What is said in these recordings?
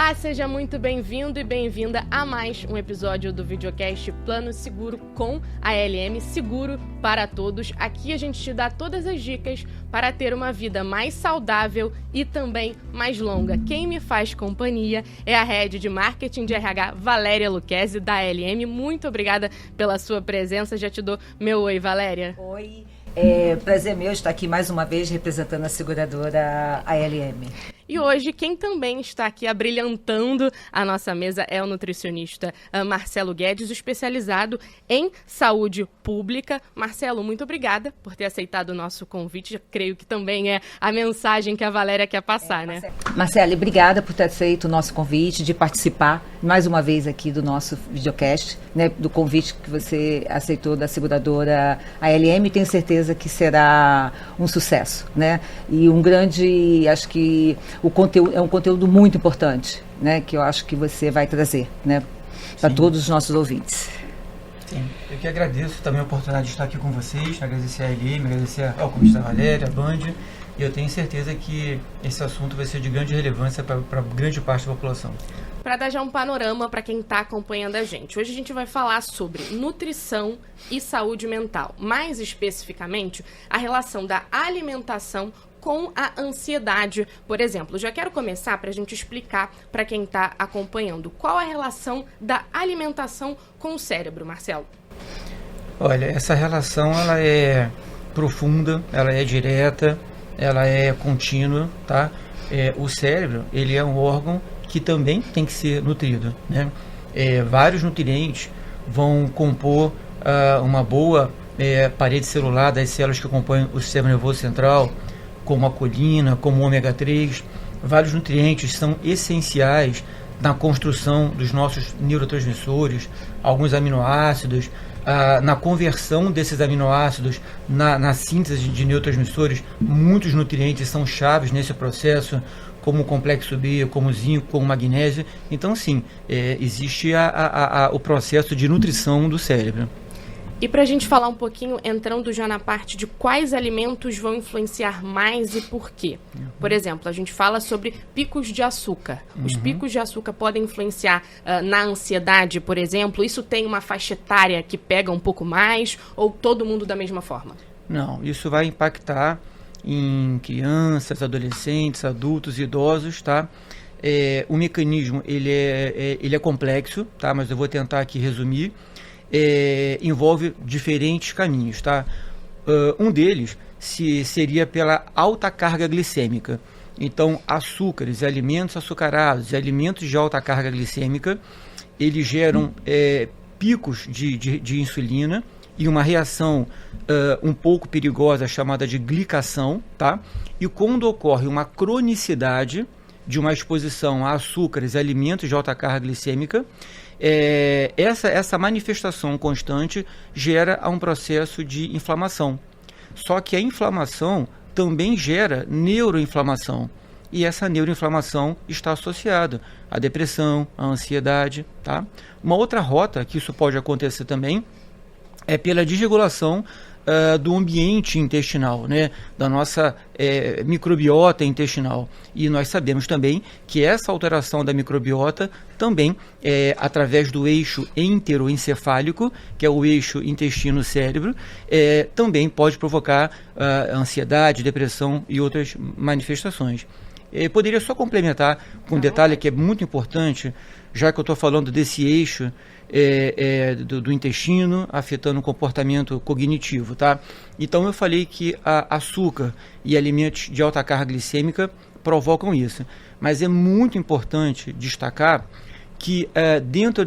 Olá, seja muito bem-vindo e bem-vinda a mais um episódio do videocast Plano Seguro com a ALM Seguro para Todos. Aqui a gente te dá todas as dicas para ter uma vida mais saudável e também mais longa. Quem me faz companhia é a Head de Marketing de RH, Valéria Lucchesi, da ALM. Muito obrigada pela sua presença. Já te dou meu oi, Valéria. Oi, prazer meu estar aqui mais uma vez representando a seguradora ALM. E hoje, quem também está aqui abrilhantando a nossa mesa é o nutricionista Marcelo Guedes, especializado em saúde pública. Marcelo, muito obrigada por ter aceitado o nosso convite. Eu creio que também é a mensagem que a Valéria quer passar, né? Marcelo, obrigada por ter aceito o nosso convite, de participar mais uma vez aqui do nosso videocast, né, do convite que você aceitou da seguradora ALM. Tenho certeza que será um sucesso, né? E um grande, acho que o conteúdo é um conteúdo muito importante, né, que eu acho que você vai trazer, né, para todos os nossos ouvintes. Sim, eu que agradeço também a oportunidade de estar aqui com vocês, agradecer a ALM, agradecer ao convite da Valéria, a Band, e eu tenho certeza que esse assunto vai ser de grande relevância para grande parte da população. Para dar já um panorama para quem está acompanhando a gente, hoje a gente vai falar sobre nutrição e saúde mental, mais especificamente a relação da alimentação com a ansiedade, por exemplo. Já quero começar para a gente explicar para quem está acompanhando qual a relação da alimentação com o cérebro, Marcelo. Olha, essa relação ela é profunda, ela é direta, ela é contínua, tá? O cérebro, ele é um órgão que também tem que ser nutrido, né? Vários nutrientes vão compor uma boa parede celular das células que compõem o sistema nervoso central, como a colina, como o ômega 3. Vários nutrientes são essenciais na construção dos nossos neurotransmissores, alguns aminoácidos, na conversão desses aminoácidos, na síntese de neurotransmissores. Muitos nutrientes são chaves nesse processo, como o complexo B, como o zinco, como o magnésio. Então, sim, existe o processo de nutrição do cérebro. E para a gente falar um pouquinho, entrando já na parte de quais alimentos vão influenciar mais e por quê. Por exemplo, a gente fala sobre picos de açúcar. Os picos de açúcar podem influenciar na ansiedade, por exemplo? Isso tem uma faixa etária que pega um pouco mais ou todo mundo da mesma forma? Não, isso vai impactar em crianças, adolescentes, adultos, idosos, tá? O mecanismo, ele é complexo, tá? Mas eu vou tentar aqui resumir. Envolve diferentes caminhos, tá? Um deles seria pela alta carga glicêmica. Então, açúcares, alimentos açucarados e alimentos de alta carga glicêmica, eles geram picos de insulina e uma reação um pouco perigosa chamada de glicação, tá? E quando ocorre uma cronicidade de uma exposição a açúcares e alimentos de alta carga glicêmica, essa manifestação constante gera um processo de inflamação. Só que a inflamação também gera neuroinflamação. E essa neuroinflamação está associada à depressão, à ansiedade, tá? Uma outra rota que isso pode acontecer também é pela desregulação do ambiente intestinal, né? Da nossa microbiota intestinal. E nós sabemos também que essa alteração da microbiota também, através do eixo enteroencefálico, que é o eixo intestino-cérebro, também pode provocar ansiedade, depressão e outras manifestações. Poderia só complementar com um detalhe que é muito importante, já que eu estou falando desse eixo do intestino afetando o comportamento cognitivo, tá? Então eu falei que açúcar e alimentos de alta carga glicêmica provocam isso, mas é muito importante destacar que dentro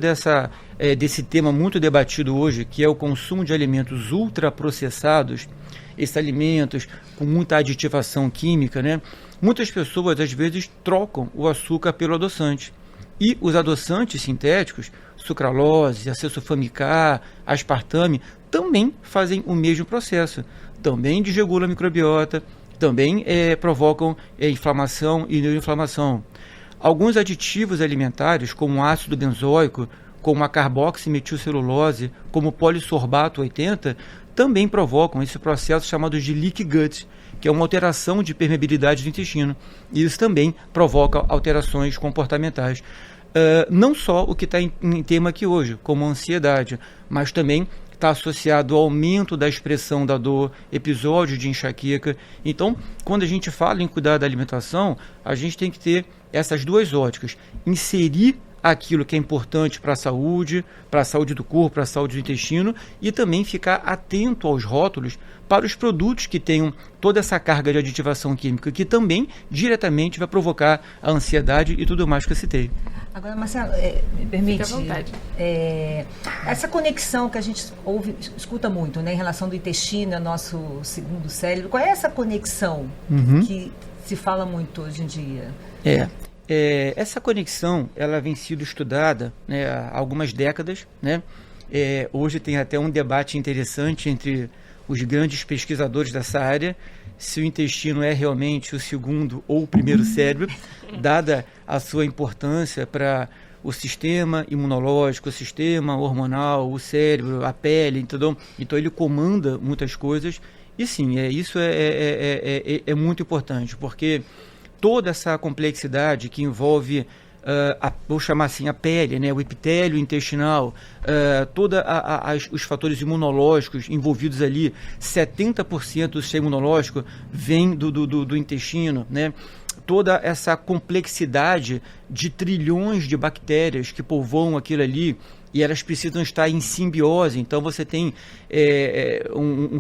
desse tema muito debatido hoje, que é o consumo de alimentos ultraprocessados, esses alimentos com muita aditivação química, né? Muitas pessoas às vezes trocam o açúcar pelo adoçante. E os adoçantes sintéticos, sucralose, acesulfame-K, aspartame, também fazem o mesmo processo. Também desregulam a microbiota, também provocam inflamação e neuroinflamação. Alguns aditivos alimentares, como o ácido benzoico, como a carboximetilcelulose, como o polissorbato 80, também provocam esse processo chamado de leaky gut, que é uma alteração de permeabilidade do intestino. E isso também provoca alterações comportamentais. Não só o que está em tema aqui hoje, como a ansiedade, mas também está associado ao aumento da expressão da dor, episódio de enxaqueca. Então, quando a gente fala em cuidar da alimentação, a gente tem que ter essas duas óticas. Inserir aquilo que é importante para a saúde do corpo, para a saúde do intestino, e também ficar atento aos rótulos para os produtos que tenham toda essa carga de aditivação química, que também diretamente vai provocar a ansiedade e tudo mais que eu citei. Agora, Marcelo, me permite, fique à vontade. Essa conexão que a gente escuta muito, né, em relação do intestino ao nosso segundo cérebro, qual é essa conexão que se fala muito hoje em dia? Essa conexão, ela vem sido estudada, né, há algumas décadas, né? Hoje tem até um debate interessante entre os grandes pesquisadores dessa área, se o intestino é realmente o segundo ou o primeiro cérebro, dada a sua importância para o sistema imunológico, o sistema hormonal, o cérebro, a pele, entendeu? Então ele comanda muitas coisas, e sim, isso é muito importante, porque toda essa complexidade que envolve, vou chamar assim, a pele, né, o epitélio intestinal, todos os fatores imunológicos envolvidos ali, 70% do sistema imunológico vem do intestino, né? Toda essa complexidade de trilhões de bactérias que povoam aquilo ali, e elas precisam estar em simbiose. Então você tem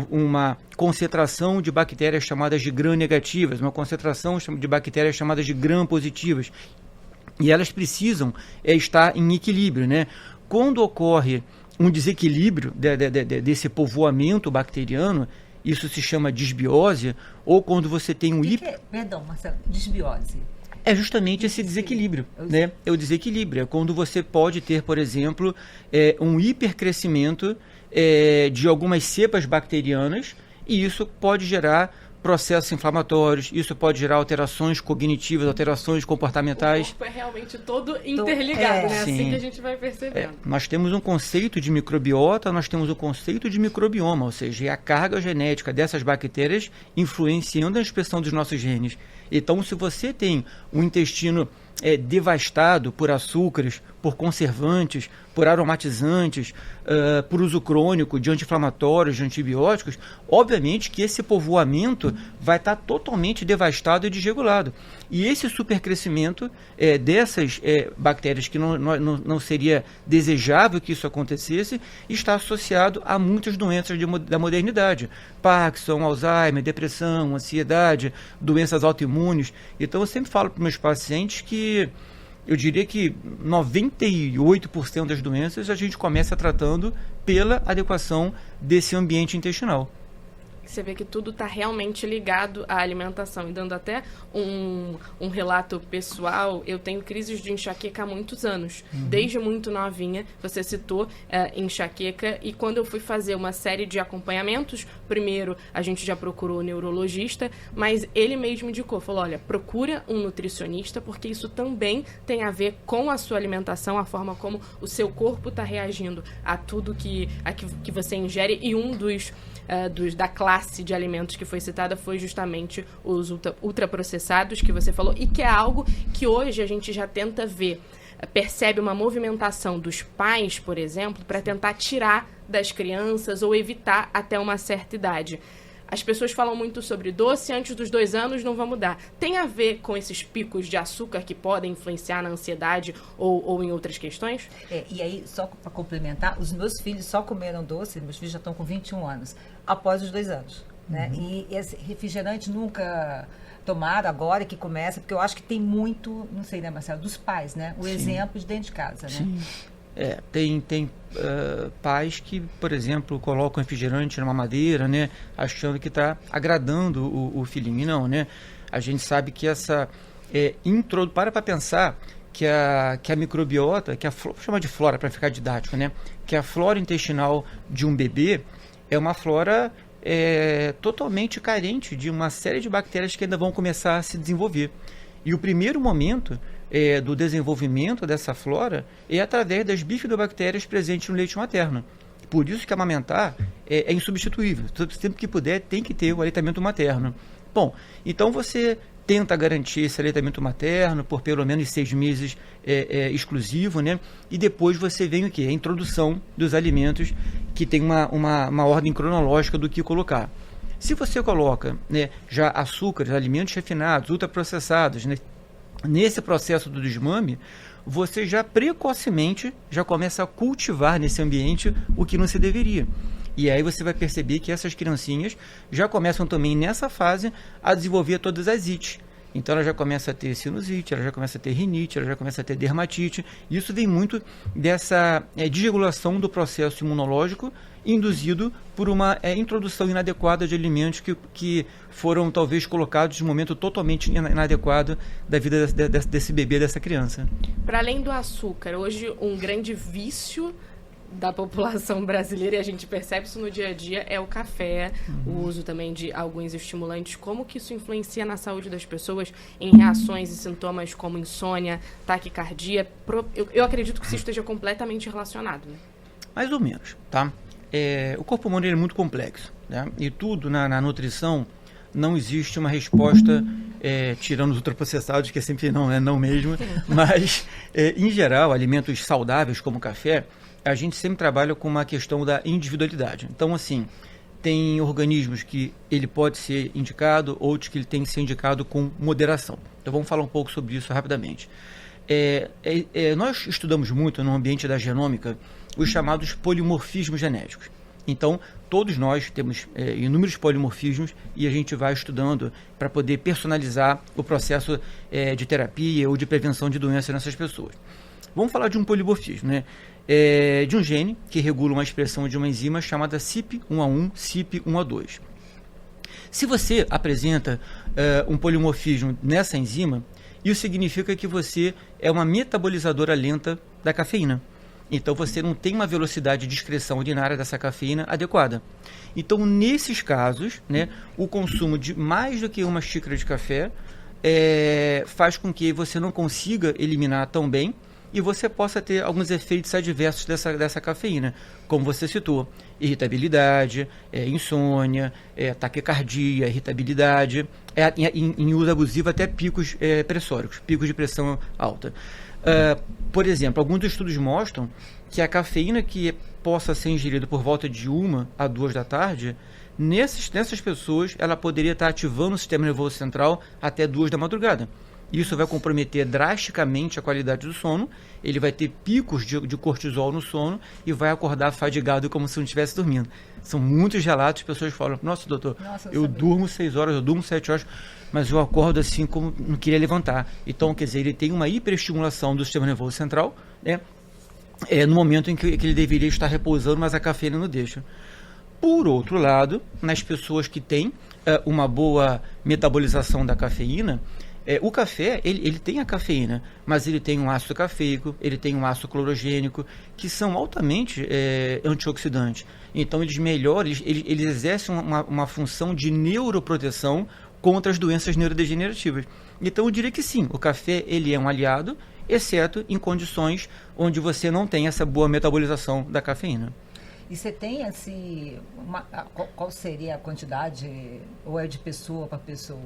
uma concentração de bactérias chamadas de gram-negativas, uma concentração de bactérias chamadas de gram-positivas, e elas precisam estar em equilíbrio, né? Quando ocorre um desequilíbrio desse povoamento bacteriano, isso se chama disbiose, ou quando você tem um Perdão, Marcelo, disbiose. É justamente esse desequilíbrio, né? É o desequilíbrio. É quando você pode ter, por exemplo, um hipercrescimento de algumas cepas bacterianas, e isso pode gerar processos inflamatórios, isso pode gerar alterações cognitivas, alterações comportamentais. O corpo é realmente todo interligado, né? Sim. Assim que a gente vai percebendo. Nós temos um conceito de microbiota, nós temos um conceito de microbioma, ou seja, é a carga genética dessas bactérias influenciando a expressão dos nossos genes. Então, se você tem um intestino devastado por açúcares, por conservantes, por aromatizantes, por uso crônico de anti-inflamatórios, de antibióticos, obviamente que esse povoamento vai estar totalmente devastado e desregulado. E esse supercrescimento dessas bactérias, que não seria desejável que isso acontecesse, está associado a muitas doenças da modernidade. Parkinson, Alzheimer, depressão, ansiedade, doenças autoimunes. Então eu sempre falo para os meus pacientes que eu diria que 98% das doenças a gente começa tratando pela adequação desse ambiente intestinal. Você vê que tudo está realmente ligado à alimentação. E dando até um relato pessoal, eu tenho crises de enxaqueca há muitos anos. Desde muito novinha, você citou enxaqueca. E quando eu fui fazer uma série de acompanhamentos, primeiro a gente já procurou o neurologista, mas ele mesmo indicou, falou, olha, procura um nutricionista, porque isso também tem a ver com a sua alimentação, a forma como o seu corpo está reagindo a tudo que você ingere. E um da classe de alimentos que foi citada foi justamente os ultraprocessados que você falou, e que é algo que hoje a gente já tenta ver, percebe uma movimentação dos pais, por exemplo, para tentar tirar das crianças ou evitar até uma certa idade. As pessoas falam muito sobre doce, antes dos 2 anos não vai mudar. Tem a ver com esses picos de açúcar que podem influenciar na ansiedade ou em outras questões? E aí, só para complementar, os meus filhos só comeram doce, meus filhos já estão com 21 anos, após os 2 anos. Né? E esse refrigerante nunca tomaram, agora que começa, porque eu acho que tem muito, não sei, né, Marcelo, dos pais, né? O exemplo de dentro de casa, né? Sim. Tem pais que, por exemplo, colocam refrigerante numa madeira, né, achando que está agradando o filhinho. Não, né? A gente sabe que essa para pensar que a microbiota, vou chamar de flora para ficar didático, né, que a flora intestinal de um bebê é uma flora totalmente carente de uma série de bactérias que ainda vão começar a se desenvolver. E o primeiro momento do desenvolvimento dessa flora é através das bifidobactérias presentes no leite materno. Por isso que amamentar é insubstituível. Sempre que puder, tem que ter o aleitamento materno. Bom, então você tenta garantir esse aleitamento materno por pelo menos 6 meses exclusivo, né? E depois você vem o quê? A introdução dos alimentos, que tem uma ordem cronológica do que colocar. Se você coloca, né, já açúcares, alimentos refinados, ultraprocessados, né, nesse processo do desmame, você já precocemente já começa a cultivar nesse ambiente o que não se deveria. E aí você vai perceber que essas criancinhas já começam também nessa fase a desenvolver todas as ites. Então ela já começa a ter sinusite, ela já começa a ter rinite, ela já começa a ter dermatite. Isso vem muito dessa desregulação do processo imunológico induzido por uma introdução inadequada de alimentos que foram talvez colocados de momento totalmente inadequado da vida desse bebê, dessa criança. Para além do açúcar, hoje um grande vício da população brasileira, e a gente percebe isso no dia a dia, é o café, o uso também de alguns estimulantes. Como que isso influencia na saúde das pessoas em reações e sintomas como insônia, taquicardia? Eu acredito que isso esteja completamente relacionado, né? Mais ou menos, tá? O corpo humano é muito complexo, né? E tudo na nutrição não existe uma resposta, tirando os ultraprocessados, que é sempre não mesmo, mas em geral, alimentos saudáveis como o café, a gente sempre trabalha com uma questão da individualidade. Então, assim, tem organismos que ele pode ser indicado, outros que ele tem que ser indicado com moderação. Então, vamos falar um pouco sobre isso rapidamente. Nós estudamos muito no ambiente da genômica os chamados polimorfismos genéticos. Então, todos nós temos inúmeros polimorfismos e a gente vai estudando para poder personalizar o processo de terapia ou de prevenção de doenças nessas pessoas. Vamos falar de um polimorfismo, né? De um gene que regula uma expressão de uma enzima chamada CYP1A1, CYP1A2. Se você apresenta um polimorfismo nessa enzima, isso significa que você é uma metabolizadora lenta da cafeína. Então, você não tem uma velocidade de excreção urinária dessa cafeína adequada. Então, nesses casos, né, o consumo de mais do que uma xícara de café faz com que você não consiga eliminar tão bem e você possa ter alguns efeitos adversos dessa cafeína, como você citou, irritabilidade, insônia, taquicardia, irritabilidade, em uso abusivo até picos pressóricos, picos de pressão alta. Por exemplo, alguns estudos mostram que a cafeína que possa ser ingerida por volta de 1 a 2 da tarde, nessas pessoas, ela poderia estar ativando o sistema nervoso central até 2 da madrugada. Isso vai comprometer drasticamente a qualidade do sono, ele vai ter picos de cortisol no sono e vai acordar fadigado como se não estivesse dormindo. São muitos relatos, pessoas falam, nossa, doutor, eu durmo 6 horas, eu durmo 7 horas, mas eu acordo assim como não queria levantar. Então, quer dizer, ele tem uma hiperestimulação do sistema nervoso central, né? No momento em que ele deveria estar repousando, mas a cafeína não deixa. Por outro lado, nas pessoas que têm uma boa metabolização da cafeína, o café, ele tem a cafeína, mas ele tem um ácido cafeico, ele tem um ácido clorogênico, que são altamente antioxidantes. Então, eles melhoram, eles exercem uma função de neuroproteção contra as doenças neurodegenerativas. Então, eu diria que sim, o café ele é um aliado, exceto em condições onde você não tem essa boa metabolização da cafeína. E você tem, assim, qual seria a quantidade, ou é de pessoa para pessoa,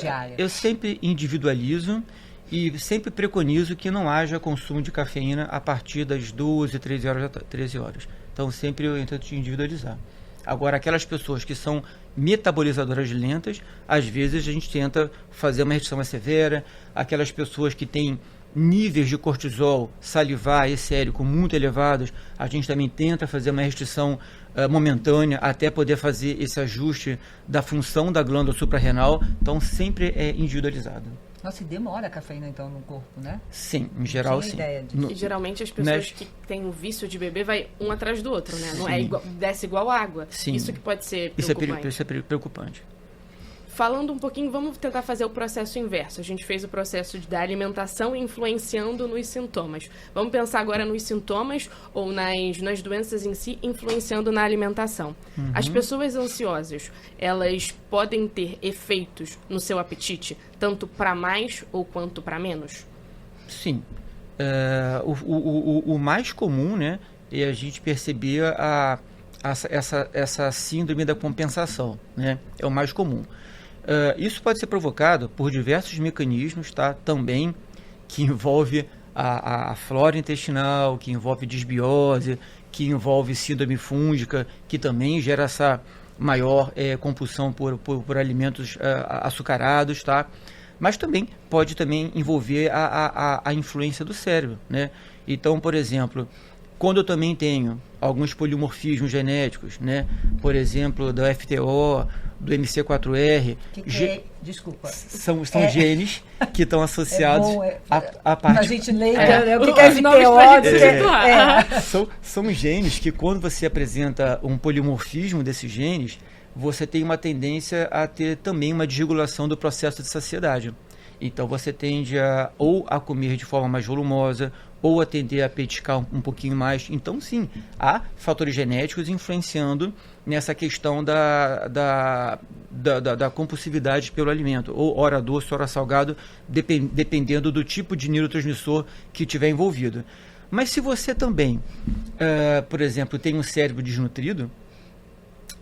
diária? Eu sempre individualizo e sempre preconizo que não haja consumo de cafeína a partir das 12, 13 horas. Então, sempre eu tento individualizar. Agora, aquelas pessoas que são metabolizadoras lentas, às vezes a gente tenta fazer uma restrição mais severa. Aquelas pessoas que têm níveis de cortisol salivar e sérico muito elevados, a gente também tenta fazer uma restrição momentânea até poder fazer esse ajuste da função da glândula suprarrenal. Então, sempre é individualizado. Nossa, e demora a cafeína, então, no corpo, né? Sim, em geral, sim. E geralmente as pessoas que têm o vício de beber vai um atrás do outro, né? Não é igual, desce igual água. Sim. Isso que pode ser preocupante. Isso é preocupante. Falando um pouquinho, vamos tentar fazer o processo inverso. A gente fez o processo da alimentação influenciando nos sintomas. Vamos pensar agora nos sintomas ou nas doenças em si influenciando na alimentação. Uhum. As pessoas ansiosas, elas podem ter efeitos no seu apetite, tanto para mais ou quanto para menos? Sim. O mais comum, né, é a gente perceber essa síndrome da compensação, né? É o mais comum. Isso pode ser provocado por diversos mecanismos, tá? Também, que envolve a flora intestinal, que envolve disbiose, que envolve síndrome fúngica, que também gera essa maior compulsão por alimentos açucarados, tá? Mas também pode envolver a influência do cérebro, né? Então, por exemplo, quando eu também tenho alguns polimorfismos genéticos, né? Por exemplo, do FTO, do MC4R. Desculpa. São genes que estão associados à parte... A gente leiga, né? O que é FTO? São genes que, quando você apresenta um polimorfismo desses genes, você tem uma tendência a ter também uma desregulação do processo de saciedade. Então, você tende a comer de forma mais volumosa, ou a tender a petiscar um pouquinho mais. Então, sim, há fatores genéticos influenciando nessa questão da compulsividade pelo alimento, ou ora doce, ora salgado, dependendo do tipo de neurotransmissor que tiver envolvido. Mas se você também, por exemplo, tem um cérebro desnutrido,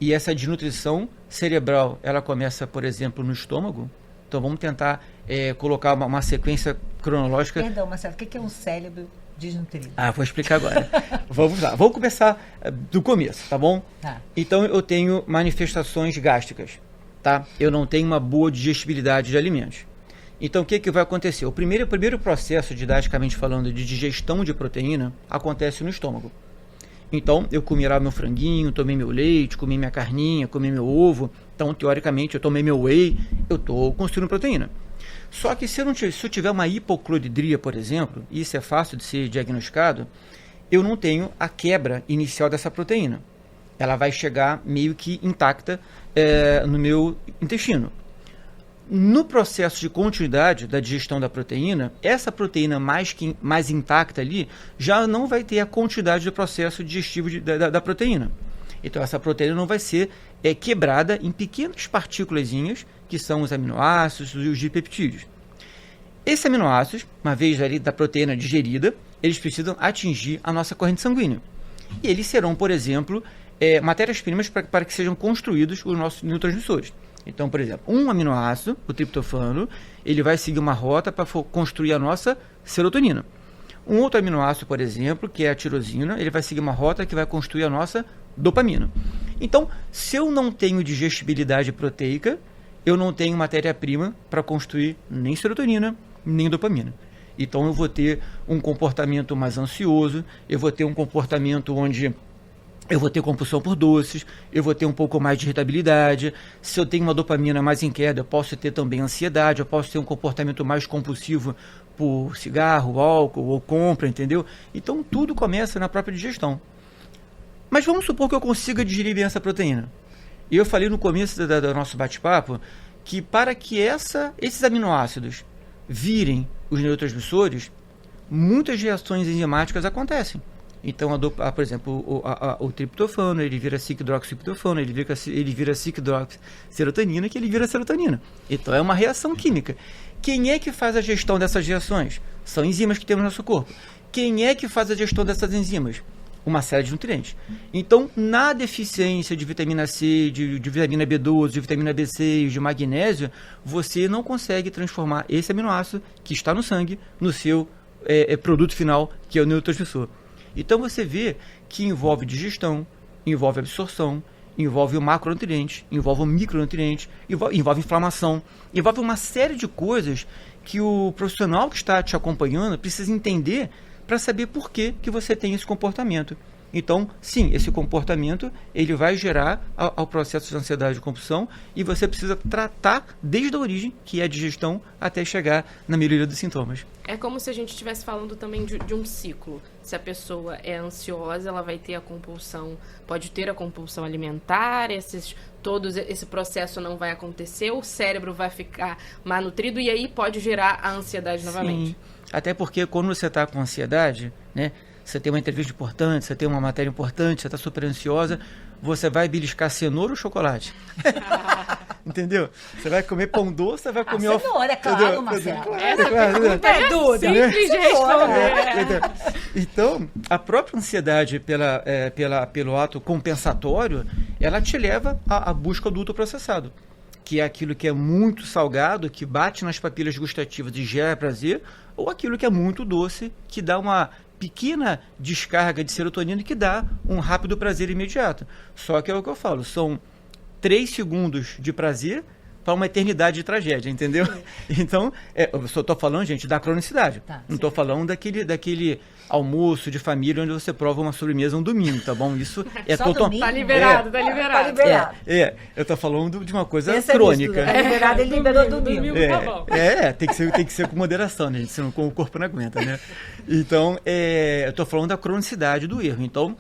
e essa desnutrição cerebral, ela começa, por exemplo, no estômago, então vamos tentar colocar uma sequência cronológica. Perdão, Marcelo, o que é um cérebro desnutrido? Vou explicar agora. Vamos lá. Vamos começar do começo, tá bom? Tá. Então, eu tenho manifestações gástricas, tá? Eu não tenho uma boa digestibilidade de alimentos. Então, o que vai acontecer? O primeiro processo, didaticamente falando, de digestão de proteína, acontece no estômago. Então, eu comi lá meu franguinho, tomei meu leite, comi minha carninha, comi meu ovo. Então, teoricamente, eu tomei meu whey, eu estou construindo proteína. Só que se eu tiver uma hipocloridria, por exemplo, e isso é fácil de ser diagnosticado, eu não tenho a quebra inicial dessa proteína. Ela vai chegar meio que intacta no meu intestino. No processo de continuidade da digestão da proteína, essa proteína mais intacta ali já não vai ter a continuidade do processo digestivo da proteína. Então, essa proteína não vai ser quebrada em pequenas partículazinhas, que são os aminoácidos e os dipeptídeos. Esses aminoácidos, uma vez ali da proteína digerida, eles precisam atingir a nossa corrente sanguínea. E eles serão, por exemplo, matérias-primas para que sejam construídos os nossos neurotransmissores. Então, por exemplo, um aminoácido, o triptofano, ele vai seguir uma rota para construir a nossa serotonina. Um outro aminoácido, por exemplo, que é a tirosina, ele vai seguir uma rota que vai construir a nossa dopamina. Então, se eu não tenho digestibilidade proteica, eu não tenho matéria-prima para construir nem serotonina, nem dopamina. Então, eu vou ter um comportamento mais ansioso, eu vou ter um comportamento onde eu vou ter compulsão por doces, eu vou ter um pouco mais de irritabilidade. Se eu tenho uma dopamina mais em queda, eu posso ter também ansiedade, eu posso ter um comportamento mais compulsivo por cigarro, álcool ou compra, entendeu? Então, tudo começa na própria digestão. Mas vamos supor que eu consiga digerir bem essa proteína. E eu falei no começo do nosso bate-papo que para que esses aminoácidos virem os neurotransmissores, muitas reações enzimáticas acontecem. Então, por exemplo, o triptofano, ele vira 5-hidroxitriptofano, ele vira 5-hidroxiserotonina, que ele vira serotonina. Então, é uma reação química. Quem é que faz a gestão dessas reações? São enzimas que temos no nosso corpo. Quem é que faz a gestão dessas enzimas? Uma série de nutrientes. Então, na deficiência de vitamina C, de vitamina B12, de vitamina B6, de magnésio, você não consegue transformar esse aminoácido que está no sangue no seu produto final, que é o neurotransmissor. Então, você vê que envolve digestão, envolve absorção, envolve o macronutriente, envolve o micronutriente, envolve inflamação, envolve uma série de coisas que o profissional que está te acompanhando precisa entender para saber por que você tem esse comportamento. Então, sim, esse comportamento ele vai gerar ao processo de ansiedade e compulsão, e você precisa tratar desde a origem, que é a digestão, até chegar na melhoria dos sintomas. É como se a gente estivesse falando também de um ciclo. Se a pessoa é ansiosa, ela vai ter a compulsão, pode ter a compulsão alimentar, esse processo não vai acontecer, o cérebro vai ficar malnutrido e aí pode gerar a ansiedade novamente. Sim, até porque quando você está com ansiedade, né? Você tem uma entrevista importante, você tem uma matéria importante, você está super ansiosa, você vai beliscar cenoura ou chocolate? Entendeu? Você vai comer pão doce, você vai comer... Cenoura, claro, Marcelo. Essa pergunta é simples de responder. Então, a própria ansiedade pelo ato compensatório, ela te leva à busca do ultraprocessado, que é aquilo que é muito salgado, que bate nas papilas gustativas e gera prazer, ou aquilo que é muito doce, que dá uma pequena descarga de serotonina que dá um rápido prazer imediato. Só que é o que eu falo, são 3 segundos de prazer para uma eternidade de tragédia, entendeu? Então, eu só estou falando, gente, da cronicidade. Não estou falando daquele almoço de família onde você prova uma sobremesa um domingo, tá bom? Isso é totalmente... Tá liberado, tá liberado. Eu estou falando de uma coisa crônica. Tá liberado, ele liberou domingo. Tá bom. Tem que ser com moderação, né, gente? Senão o corpo não aguenta, né? Então, eu estou falando da cronicidade do erro. Então,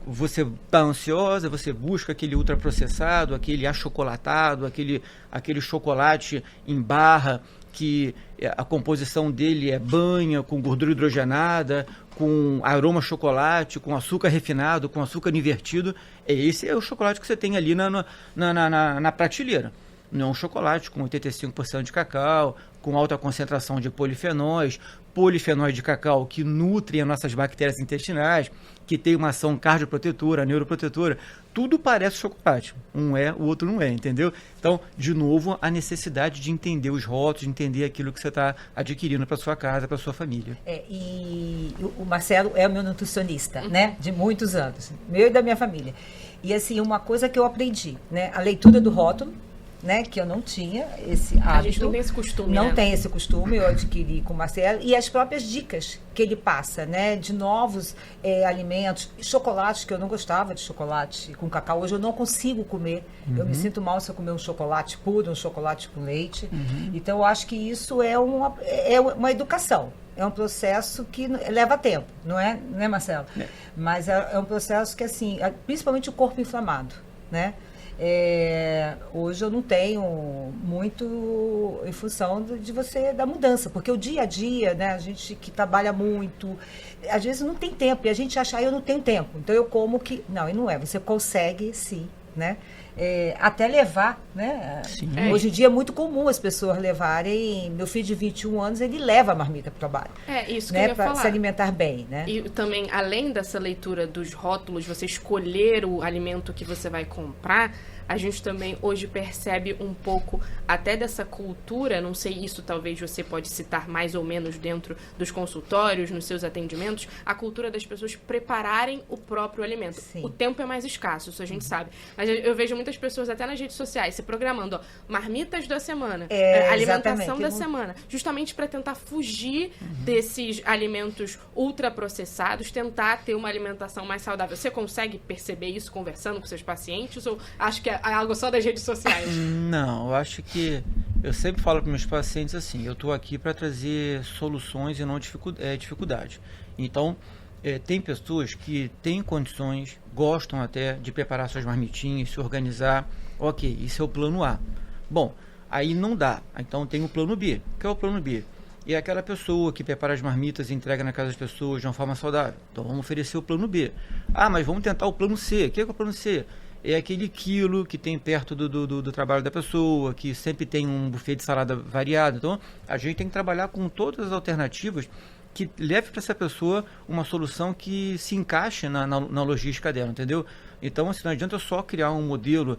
você está ansiosa, você busca aquele ultraprocessado, aquele achocolatado, aquele chocolate em barra, que a composição dele é banha, com gordura hidrogenada, com aroma chocolate, com açúcar refinado, com açúcar invertido. Esse é o chocolate que você tem ali na prateleira. Não é um chocolate com 85% de cacau, com alta concentração de polifenóis de cacau que nutrem as nossas bactérias intestinais, que tem uma ação cardioprotetora, neuroprotetora. Tudo parece chocolate. Um é, o outro não é, entendeu? Então, de novo, a necessidade de entender os rótulos, de entender aquilo que você está adquirindo para sua casa, para sua família. E o Marcelo é o meu nutricionista, né? De muitos anos. Meu e da minha família. E, assim, uma coisa que eu aprendi, né? A leitura do rótulo, né, que eu não tinha esse hábito. A gente não tem esse costume, Não tem esse costume, eu adquiri com o Marcelo. E as próprias dicas que ele passa, né, de novos alimentos. Chocolates, que eu não gostava de chocolate com cacau. Hoje eu não consigo comer. Eu me sinto mal se eu comer um chocolate puro, um chocolate com leite. Então, eu acho que isso é uma educação. É um processo que leva tempo, não é Marcelo? Mas é um processo que, assim, principalmente o corpo inflamado, né? Hoje eu não tenho muito em função da mudança, porque o dia a dia, né, a gente que trabalha muito, às vezes não tem tempo, e a gente acha, eu não tenho tempo, então eu como que... Não, e não é, você consegue sim, né? Até levar, né? Hoje em dia é muito comum as pessoas levarem. Meu filho de 21 anos, ele leva a marmita para o trabalho. Isso que né? eu ia falar. Para se alimentar bem, né? E também, além dessa leitura dos rótulos, você escolher o alimento que você vai comprar, a gente também hoje percebe um pouco até dessa cultura, não sei, isso talvez você pode citar mais ou menos dentro dos consultórios, nos seus atendimentos, a cultura das pessoas prepararem o próprio alimento. Sim. O tempo é mais escasso, isso a gente sabe. Mas eu vejo muitas pessoas até nas redes sociais se programando, marmitas da semana, alimentação da semana, justamente para tentar fugir desses alimentos ultraprocessados, tentar ter uma alimentação mais saudável. Você consegue perceber isso conversando com seus pacientes ou acho que é algo só das redes sociais? Não, eu acho que eu sempre falo para meus pacientes assim, eu estou aqui para trazer soluções e não dificuldade. Então, tem pessoas que têm condições, gostam até de preparar suas marmitinhas, se organizar. Ok, isso é o plano A. Bom, aí não dá. Então tem o plano B. O que é o plano B? É aquela pessoa que prepara as marmitas e entrega na casa das pessoas de uma forma saudável. Então vamos oferecer o plano B. Ah, mas vamos tentar o plano C. O que é o plano C? É aquele quilo que tem perto do trabalho da pessoa, que sempre tem um buffet de salada variado. Então, a gente tem que trabalhar com todas as alternativas que leve para essa pessoa uma solução que se encaixe na logística dela, entendeu? Então, assim, não adianta só criar um modelo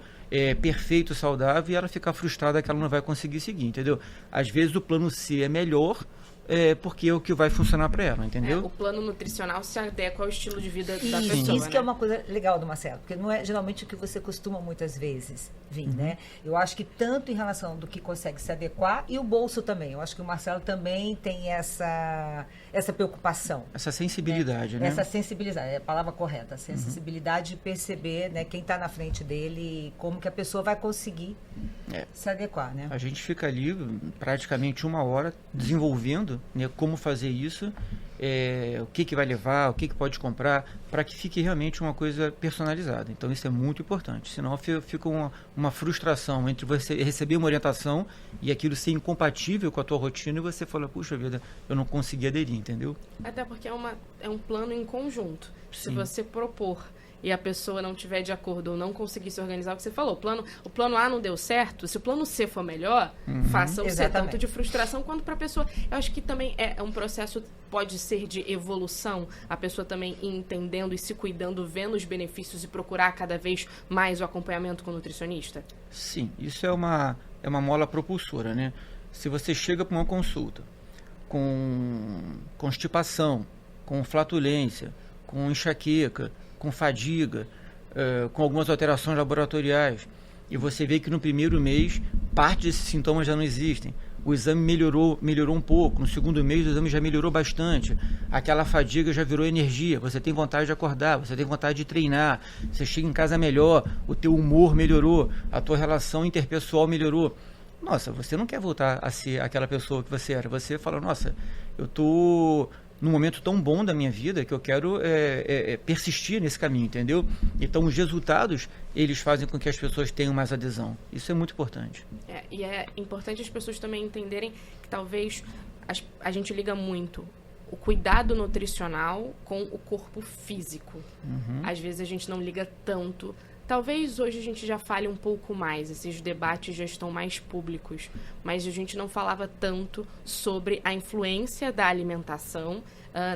perfeito, saudável, e ela ficar frustrada que ela não vai conseguir seguir, entendeu? Às vezes o plano C é melhor, porque é o que vai funcionar para ela, entendeu? O plano nutricional se adequa ao estilo de vida da pessoa. Isso né? que é uma coisa legal do Marcelo, porque não é geralmente o que você costuma muitas vezes vir, né? Eu acho que tanto em relação do que consegue se adequar e o bolso também. Eu acho que o Marcelo também tem essa preocupação. Essa sensibilidade, né? Essa sensibilidade, é a palavra correta. A sensibilidade de perceber, né, quem está na frente dele, como que a pessoa vai conseguir se adequar, né? A gente fica ali praticamente 1 hora desenvolvendo, né, como fazer isso, o que vai levar, o que pode comprar, para que fique realmente uma coisa personalizada. Então isso é muito importante, senão fica uma frustração entre você receber uma orientação e aquilo ser incompatível com a tua rotina e você fala, puxa vida, eu não consegui aderir, entendeu? Até porque é um plano em conjunto. Sim. Se você propor e a pessoa não tiver de acordo ou não conseguir se organizar, o que você falou, o plano A não deu certo, se o plano C for melhor, faça o C, tanto de frustração quanto para a pessoa. Eu acho que também é um processo, pode ser de evolução, a pessoa também ir entendendo e se cuidando, vendo os benefícios e procurar cada vez mais o acompanhamento com o nutricionista? Sim, isso é uma mola propulsora, né? Se você chega para uma consulta com constipação, com flatulência, com enxaqueca, com fadiga, com algumas alterações laboratoriais, e você vê que no primeiro mês parte desses sintomas já não existem, o exame melhorou um pouco, no segundo mês o exame já melhorou bastante, aquela fadiga já virou energia, você tem vontade de acordar, você tem vontade de treinar, você chega em casa melhor, o teu humor melhorou, a tua relação interpessoal melhorou. Nossa, você não quer voltar a ser aquela pessoa que você era, você fala, nossa, eu tô num momento tão bom da minha vida que eu quero persistir nesse caminho, entendeu? Então, os resultados, eles fazem com que as pessoas tenham mais adesão. Isso é muito importante. E é importante as pessoas também entenderem que talvez a gente liga muito o cuidado nutricional com o corpo físico. Às vezes a gente não liga tanto. Talvez hoje a gente já fale um pouco mais, esses debates já estão mais públicos, mas a gente não falava tanto sobre a influência da alimentação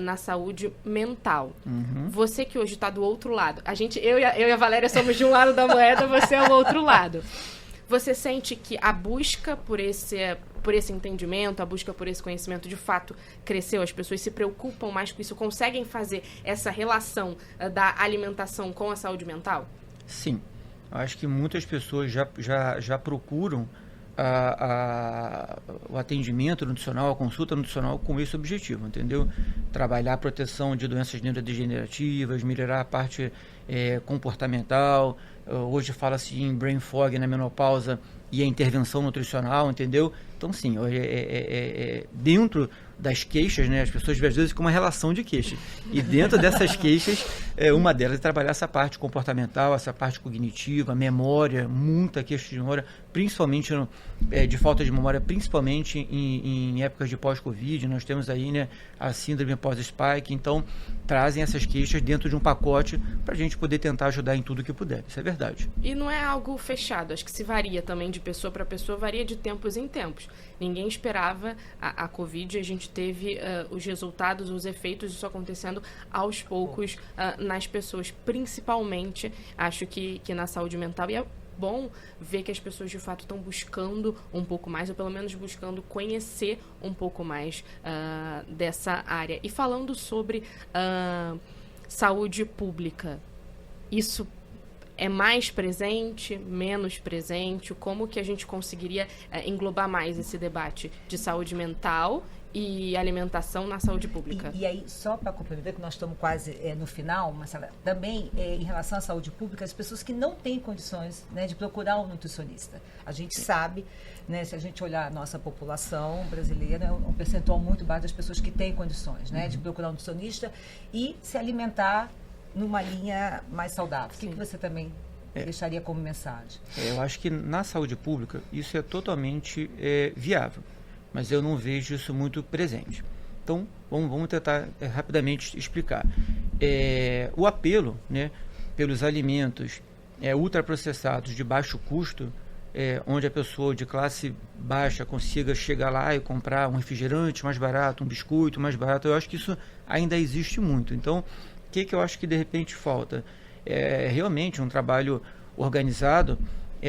na saúde mental. Você que hoje está do outro lado, eu e a Valéria somos de um lado da moeda, você é o outro lado. Você sente que a busca por esse entendimento, a busca por esse conhecimento, de fato, cresceu? As pessoas se preocupam mais com isso, conseguem fazer essa relação da alimentação com a saúde mental? Sim, acho que muitas pessoas já procuram o atendimento nutricional, a consulta nutricional com esse objetivo, entendeu? Trabalhar a proteção de doenças neurodegenerativas, melhorar a parte comportamental. Hoje fala-se em brain fog na menopausa e a intervenção nutricional, entendeu? Então, sim, dentro das queixas, né, as pessoas às vezes com uma relação de queixa. E dentro dessas queixas, uma delas é trabalhar essa parte comportamental, essa parte cognitiva, memória, muita queixa de memória, principalmente de falta de memória, principalmente em épocas de pós-Covid. Nós temos aí, né, a síndrome pós-spike, então trazem essas queixas dentro de um pacote para a gente poder tentar ajudar em tudo que puder. Isso é verdade. E não é algo fechado, acho que se varia também de pessoa para pessoa, varia de tempos em tempos. Ninguém esperava a Covid, a gente teve os resultados, os efeitos disso acontecendo aos poucos nas pessoas, principalmente, acho que na saúde mental. E é bom ver que as pessoas de fato estão buscando um pouco mais, ou pelo menos buscando conhecer um pouco mais dessa área. E falando sobre saúde pública, isso é mais presente, menos presente? Como que a gente conseguiria englobar mais esse debate de saúde mental e alimentação na saúde pública? E aí, só para complementar, que nós estamos quase no final, Marcela, também em relação à saúde pública, as pessoas que não têm condições, né, de procurar um nutricionista. A gente sabe, né, se a gente olhar a nossa população brasileira, é um percentual muito baixo das pessoas que têm condições, né, de procurar um nutricionista e se alimentar numa linha mais saudável. Sim. O que você também deixaria como mensagem? Eu acho que na saúde pública isso é totalmente viável, mas eu não vejo isso muito presente. Então, vamos tentar rapidamente explicar. O apelo, né, pelos alimentos ultraprocessados de baixo custo, onde a pessoa de classe baixa consiga chegar lá e comprar um refrigerante mais barato, um biscoito mais barato, eu acho que isso ainda existe muito. Então, o que eu acho que de repente falta? Realmente um trabalho organizado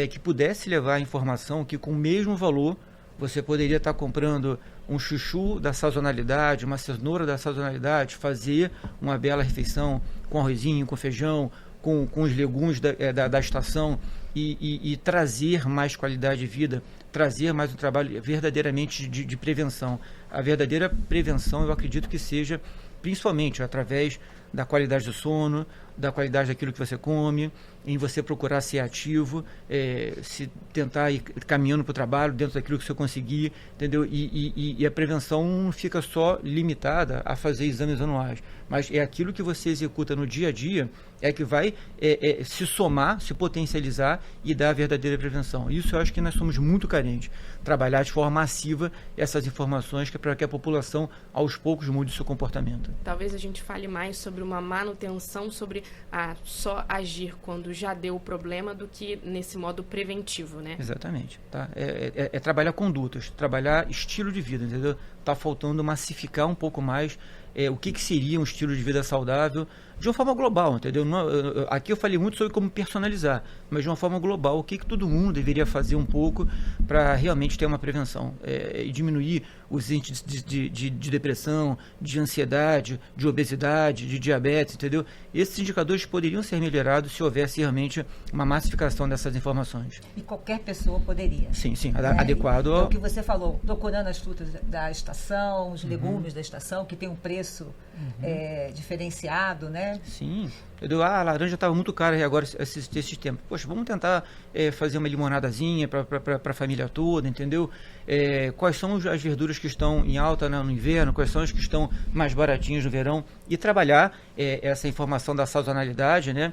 que pudesse levar a informação que com o mesmo valor você poderia estar comprando um chuchu da sazonalidade, uma cenoura da sazonalidade, fazer uma bela refeição com arrozinho, com feijão, com os legumes da estação e trazer mais qualidade de vida, trazer mais um trabalho verdadeiramente de prevenção. A verdadeira prevenção eu acredito que seja principalmente através da qualidade do sono, da qualidade daquilo que você come, em você procurar ser ativo, se tentar ir caminhando para o trabalho dentro daquilo que você conseguir, entendeu? E a prevenção não fica só limitada a fazer exames anuais, mas é aquilo que você executa no dia a dia que vai se somar, se potencializar e dar a verdadeira prevenção. Isso eu acho que nós somos muito carentes. Trabalhar de forma massiva essas informações para que a população, aos poucos, mude o seu comportamento. Talvez a gente fale mais sobre sobre uma manutenção, sobre só agir quando já deu o problema, do que nesse modo preventivo, né? Exatamente. Tá? É trabalhar condutas, trabalhar estilo de vida, entendeu? Tá faltando massificar um pouco mais o que seria um estilo de vida saudável de uma forma global, entendeu? Aqui eu falei muito sobre como personalizar, mas de uma forma global, o que todo mundo deveria fazer um pouco para realmente ter uma prevenção e diminuir os índices de depressão, de ansiedade, de obesidade, de diabetes, entendeu? Esses indicadores poderiam ser melhorados se houvesse realmente uma massificação dessas informações. E qualquer pessoa poderia. Sim, adequado ao... É o que você falou, procurando as frutas da estação, os legumes da estação, que tem um preço diferenciado, né? Sim. A laranja estava muito cara agora esses tempos. Poxa, vamos tentar fazer uma limonadazinha para a família toda, entendeu? Quais são as verduras que estão em alta no inverno, quais são as que estão mais baratinhas no verão, e trabalhar essa informação da sazonalidade, né?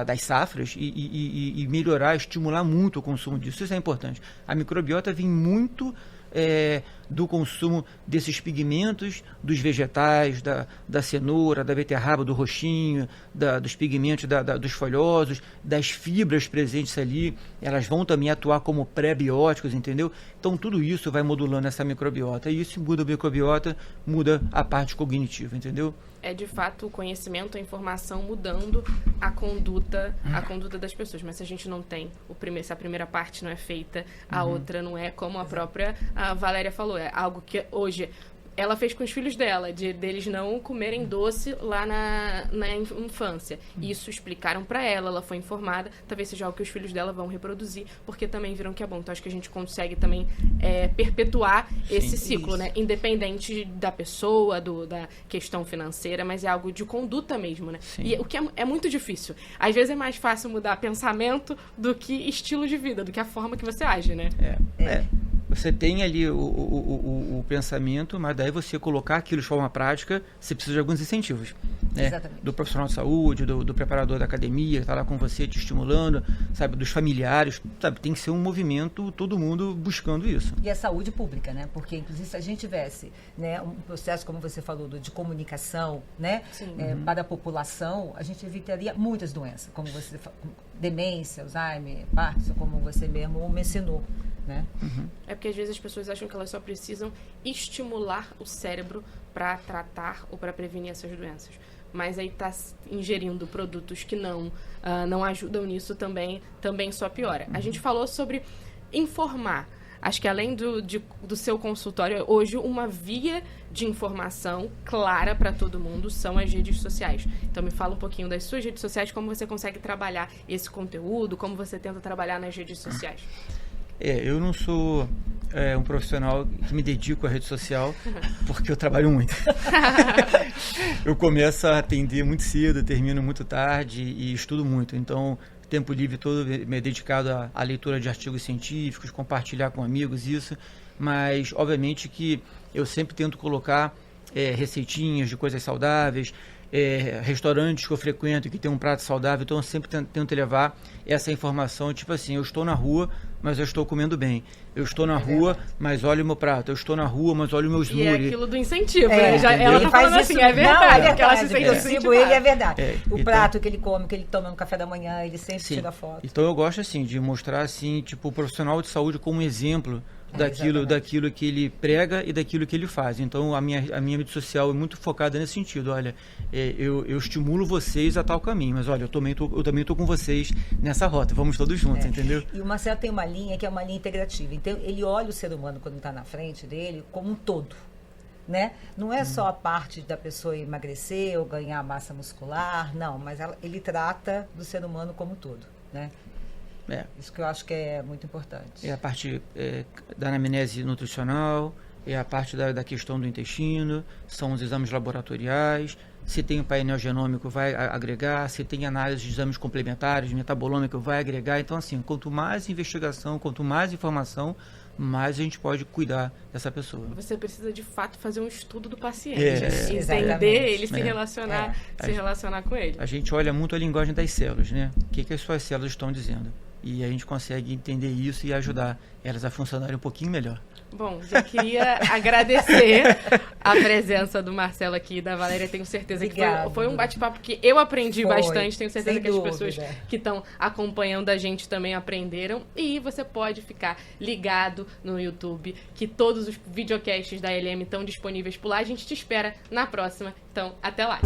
Das safras, e melhorar, estimular muito o consumo disso. Isso é importante. A microbiota vem muito do consumo desses pigmentos dos vegetais, da cenoura, da beterraba, do roxinho, dos pigmentos dos folhosos, das fibras presentes ali. Elas vão também atuar como pré-bióticos, entendeu? Então tudo isso vai modulando essa microbiota, e isso muda a microbiota, muda a parte cognitiva, entendeu? É de fato o conhecimento, a informação mudando a conduta das pessoas. Mas se a gente não tem se a primeira parte não é feita, a outra não é, como a própria Valéria falou, é algo que hoje ela fez com os filhos dela, deles não comerem doce lá na infância. Isso explicaram para ela foi informada, talvez seja algo que os filhos dela vão reproduzir, porque também viram que é bom. Então acho que a gente consegue também perpetuar esse ciclo, isso, né? Independente da pessoa, da questão financeira, mas é algo de conduta mesmo, né? Sim. E o que é muito difícil. Às vezes é mais fácil mudar pensamento do que estilo de vida, do que a forma que você age, né? Você tem ali o pensamento, mas daí você colocar aquilo de forma prática, você precisa de alguns incentivos, né? Exatamente. Do profissional de saúde, do preparador da academia, que está lá com você te estimulando, sabe, dos familiares, sabe, tem que ser um movimento, todo mundo buscando isso. E a saúde pública, né? Porque, inclusive, se a gente tivesse, né, um processo, como você falou, de comunicação, né, para a população, a gente evitaria muitas doenças, como você falou, demência, Alzheimer, Parkinson, como você mesmo mencionou. Né? É porque às vezes as pessoas acham que elas só precisam estimular o cérebro para tratar ou para prevenir essas doenças. Mas aí está ingerindo produtos que não ajudam nisso, também só piora. A gente falou sobre informar. Acho que além do seu consultório, hoje uma via de informação clara para todo mundo são as redes sociais. Então me fala um pouquinho das suas redes sociais, como você consegue trabalhar esse conteúdo, como você tenta trabalhar nas redes sociais. Eu não sou um profissional que me dedico à rede social, porque eu trabalho muito. Eu começo a atender muito cedo, termino muito tarde e estudo muito. Então, tempo livre todo me é dedicado à leitura de artigos científicos, compartilhar com amigos isso. Mas, obviamente, que eu sempre tento colocar receitinhas de coisas saudáveis, restaurantes que eu frequento que tem um prato saudável, então eu sempre tento levar essa informação, tipo assim, eu estou na rua, mas eu estou comendo bem. Eu estou na rua, mas olha o meu prato. Eu estou na rua, mas olha o meu smoothie. E é aquilo do incentivo, né? Ela tá falando assim, é verdade. Não, é ela se sente eu sigo ele, é verdade. O prato que ele come, que ele toma no café da manhã, ele sempre tira foto. Então eu gosto, assim, de mostrar, assim, tipo, o profissional de saúde como um exemplo daquilo que ele prega e daquilo que ele faz. Então a minha rede social é muito focada nesse sentido. Olha, eu estimulo vocês a tal caminho, mas olha, eu também estou com vocês nessa rota, vamos todos juntos, entendeu? E o Marcelo tem uma linha que é uma linha integrativa. Então ele olha o ser humano quando está na frente dele como um todo, né? Não é só a parte da pessoa emagrecer ou ganhar massa muscular, não, mas ele trata do ser humano como um todo, né? Isso que eu acho que é muito importante. É a parte da anamnese nutricional, é a parte da questão do intestino, são os exames laboratoriais, se tem o painel genômico vai agregar, se tem análise de exames complementares, metabolômico vai agregar. Então, assim, quanto mais investigação, quanto mais informação, mais a gente pode cuidar dessa pessoa. Você precisa, de fato, fazer um estudo do paciente. Entender ele, se relacionar com ele. A gente olha muito a linguagem das células, né? O que as suas células estão dizendo. e a gente consegue entender isso e ajudar elas a funcionarem um pouquinho melhor. Bom, já queria agradecer a presença do Marcelo aqui e da Valéria. Tenho certeza que foi um bate-papo que eu aprendi bastante. Tenho certeza que as pessoas que estão acompanhando a gente também aprenderam. E você pode ficar ligado no YouTube, que todos os videocasts da ALM estão disponíveis por lá. A gente te espera na próxima. Então, até lá!